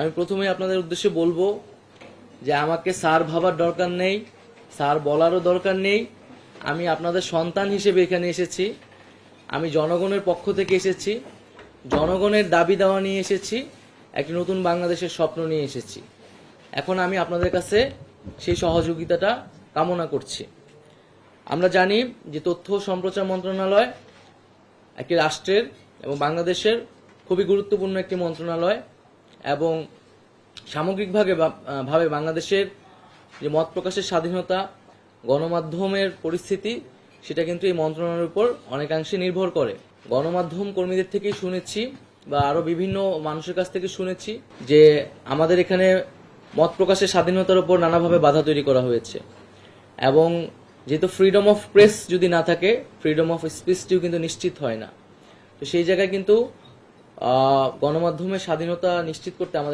আমি প্রথমেই আপনাদের উদ্দেশ্যে বলবো যে আমাকে স্যার ভাবার দরকার নেই, স্যার বলারও দরকার নেই। আমি আপনাদের সন্তান হিসেবে এখানে এসেছি। আমি জনগণের পক্ষ থেকে এসেছি, জনগণের দাবি দেওয়া নিয়ে এসেছি, একটি নতুন বাংলাদেশের স্বপ্ন নিয়ে এসেছি। এখন আমি আপনাদের কাছে সেই সহযোগিতাটা কামনা করছি। আমরা জানি যে তথ্য ও সম্প্রচার মন্ত্রণালয় একটি রাষ্ট্রের এবং বাংলাদেশের খুবই গুরুত্বপূর্ণ একটি মন্ত্রণালয়, এবং সামগ্রিকভাবে বাংলাদেশের যে মত প্রকাশের স্বাধীনতা, গণমাধ্যমের পরিস্থিতি, সেটা কিন্তু এই মন্ত্রণালয়ের উপর অনেকাংশে নির্ভর করে। গণমাধ্যম কর্মীদের থেকেই শুনেছি বা আরো বিভিন্ন মানুষের কাছ থেকে শুনেছি যে আমাদের এখানে মত প্রকাশের স্বাধীনতার উপর নানাভাবে বাধা তৈরি করা হয়েছে, এবং যেহেতু ফ্রিডম অফ প্রেস যদি না থাকে, ফ্রিডম অফ স্পিচটিও কিন্তু নিশ্চিত হয় না। তো সেই জায়গায় কিন্তু গণমাধ্যমের স্বাধীনতা নিশ্চিত করতে আমাদের